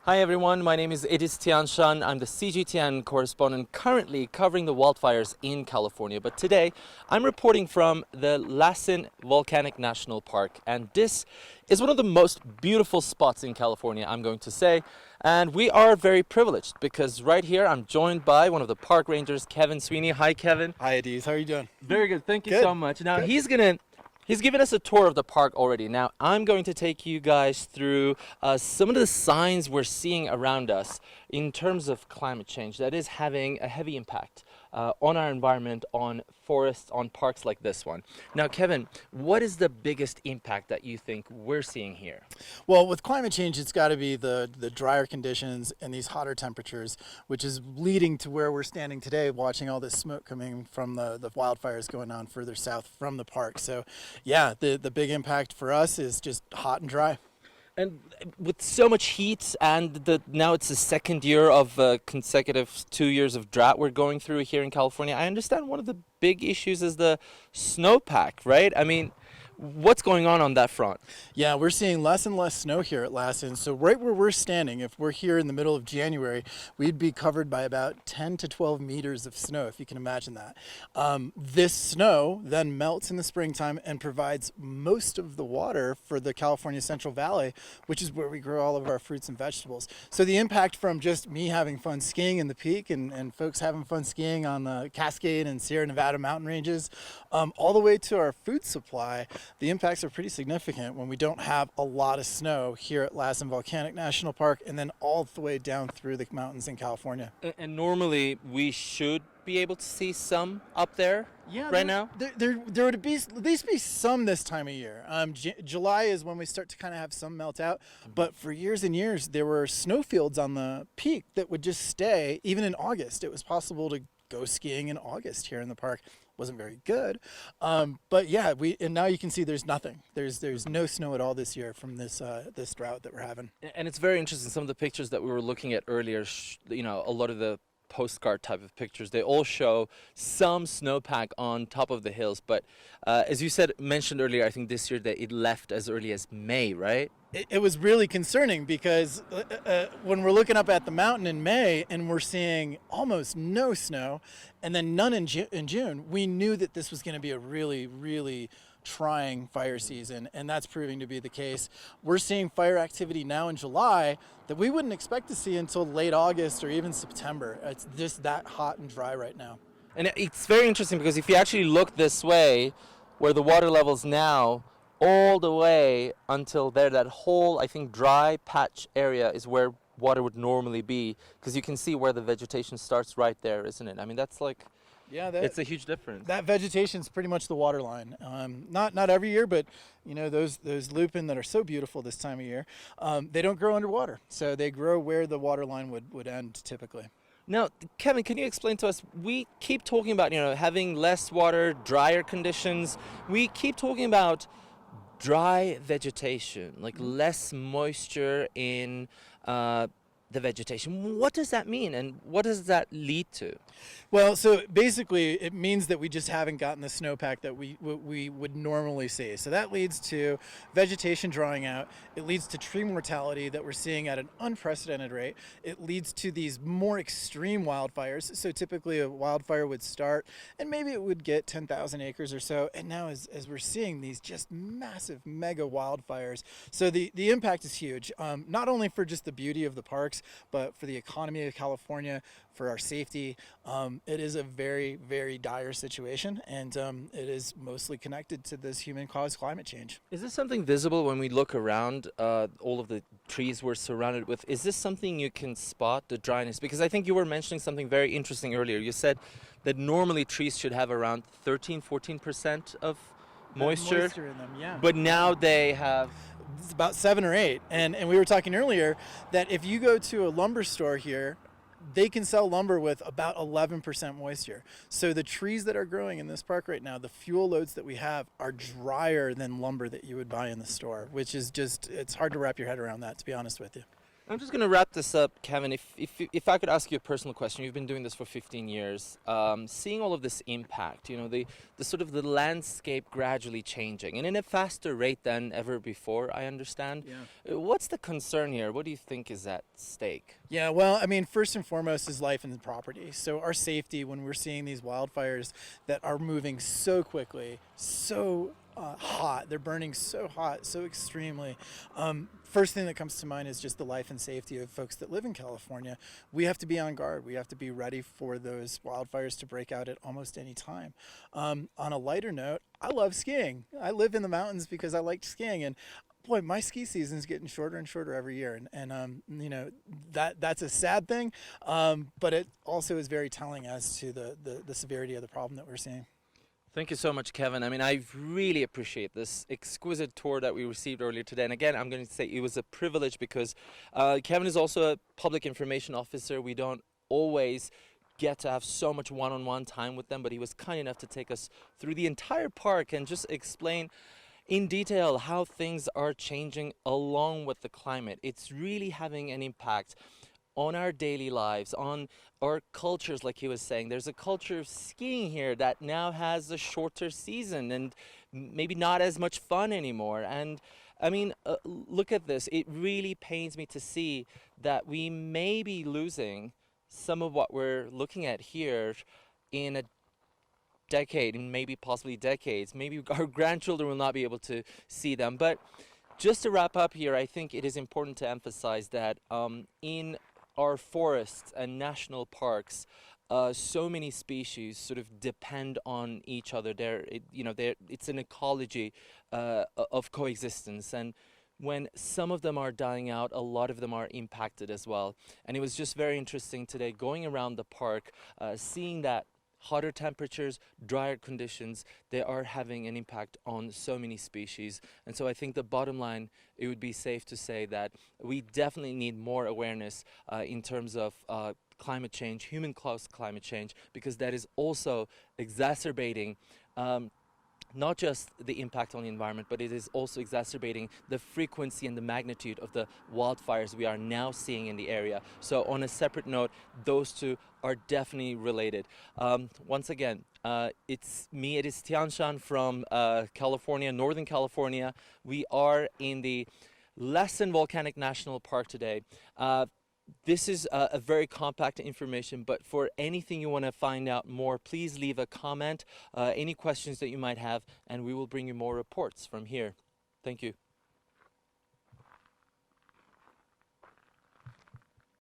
Hi everyone, my name is Ediz Tiyansan. I'm the CGTN correspondent currently covering the wildfires in California. But today I'm reporting from the Lassen Volcanic National Park, and this is one of the most beautiful spots in California, I'm going to say. And we are very privileged because right here I'm joined by one of the park rangers, Kevin Sweeney. Hi Kevin. Hi Ediz, how are you doing? Very good, thank you Good. so much. Now Good. He's given us a tour of the park already. Now I'm going to take you guys through some of the signs we're seeing around us in terms of climate change that is having a heavy impact on our environment, on forests, on parks like this one. Now, Kevin, what is the biggest impact that you think we're seeing here? Well, with climate change, it's got to be the drier conditions and these hotter temperatures, which is leading to where we're standing today, watching all this smoke coming from the wildfires going on further south from the park. So, yeah, the big impact for us is just hot and dry. And with so much heat, and now it's the second year of consecutive 2 years of drought we're going through here in California, I understand one of the big issues is the snowpack, right? I mean, what's going on that front? Yeah, we're seeing less and less snow here at Lassen. So right where we're standing, if we're here in the middle of January, we'd be covered by about 10 to 12 meters of snow, if you can imagine that. This snow then melts in the springtime and provides most of the water for the California Central Valley, which is where we grow all of our fruits and vegetables. So the impact from just me having fun skiing in the Peak and folks having fun skiing on the Cascade and Sierra Nevada mountain ranges, all the way to our food supply, the impacts are pretty significant when we don't have a lot of snow here at Lassen Volcanic National Park and then all the way down through the mountains in California. And normally we should be able to see some up there right now? There would be at least be some this time of year. July is when we start to kind of have some melt out, but for years and years there were snowfields on the Peak that would just stay even in August. It was possible to go skiing in August here in the park. Wasn't very good, but yeah, and now you can see there's nothing. There's no snow at all this year from this drought that we're having. And it's very interesting. Some of the pictures that we were looking at earlier, a lot of the postcard type of pictures, they all show some snowpack on top of the hills. But as you mentioned earlier, I think this year that it left as early as May, right? It was really concerning because when we're looking up at the mountain in May and we're seeing almost no snow and then none in June, we knew that this was going to be a really, really trying fire season, and that's proving to be the case. We're seeing fire activity now in July that we wouldn't expect to see until late August or even September. It's just that hot and dry right now. And it's very interesting because if you actually look this way, where the water levels now, all the way until there, that whole, I think, dry patch area is where water would normally be, because you can see where the vegetation starts right there, isn't it? I mean, that's like, yeah, it's a huge difference. That vegetation is pretty much the water line. Not every year, but those lupin that are so beautiful this time of year, they don't grow underwater, so they grow where the water line would end typically. Now, Kevin, can you explain to us, we keep talking about, having less water, drier conditions. We keep talking about dry vegetation, like less moisture in the vegetation. What does that mean, and what does that lead to? Well, so basically it means that we just haven't gotten the snowpack that we would normally see. So that leads to vegetation drying out. It leads to tree mortality that we're seeing at an unprecedented rate. It leads to these more extreme wildfires. So typically a wildfire would start and maybe it would get 10,000 acres or so. And now as we're seeing these just massive mega wildfires. So the impact is huge, not only for just the beauty of the parks, but for the economy of California, for our safety. It is a very, very dire situation, and it is mostly connected to this human-caused climate change. Is this something visible when we look around all of the trees we're surrounded with? Is this something you can spot, the dryness? Because I think you were mentioning something very interesting earlier. You said that normally trees should have around 13-14% of moisture In them, yeah. But now they have... It's about 7 or 8, and we were talking earlier that if you go to a lumber store here, they can sell lumber with about 11% moisture. So the trees that are growing in this park right now, the fuel loads that we have are drier than lumber that you would buy in the store, which is just, it's hard to wrap your head around that, to be honest with you. I'm just going to wrap this up, Kevin. If I could ask you a personal question, you've been doing this for 15 years, seeing all of this impact, you know, the sort of the landscape gradually changing, and in a faster rate than ever before, I understand. Yeah. What's the concern here? What do you think is at stake? Yeah, well, I mean, first and foremost is life and property. So our safety when we're seeing these wildfires that are moving so quickly, so hot, they're burning so hot, so extremely. First thing that comes to mind is just the life and safety of folks that live in California. We have to be on guard. We have to be ready for those wildfires to break out at almost any time. On a lighter note, I love skiing. I live in the mountains because I like skiing, and boy, my ski season's getting shorter and shorter every year, and you know, that's a sad thing, but it also is very telling as to the severity of the problem that we're seeing. Thank you so much, Kevin. I mean, I really appreciate this exquisite tour that we received earlier today. And again, I'm going to say it was a privilege because Kevin is also a public information officer. We don't always get to have so much one-on-one time with them, but he was kind enough to take us through the entire park and just explain in detail how things are changing along with the climate. It's really having an impact on our daily lives, on our cultures, like he was saying. There's a culture of skiing here that now has a shorter season and maybe not as much fun anymore. And I mean, look at this. It really pains me to see that we may be losing some of what we're looking at here in a decade, and maybe possibly decades. Maybe our grandchildren will not be able to see them. But just to wrap up here, I think it is important to emphasize that in our forests and national parks, so many species sort of depend on each other. It's an ecology of coexistence, and when some of them are dying out, a lot of them are impacted as well. And it was just very interesting today going around the park, seeing that hotter temperatures, drier conditions, they are having an impact on so many species. And so I think the bottom line, it would be safe to say that we definitely need more awareness in terms of climate change, human-caused climate change, because that is also exacerbating not just the impact on the environment, but it is also exacerbating the frequency and the magnitude of the wildfires we are now seeing in the area. So on a separate note, those two are definitely related. Once again, it's me, Ediz Tiyansan from California, Northern California. We are in the Lassen Volcanic National Park today. This is a very compact information, but for anything you want to find out more, please leave a comment, any questions that you might have, and we will bring you more reports from here. Thank you.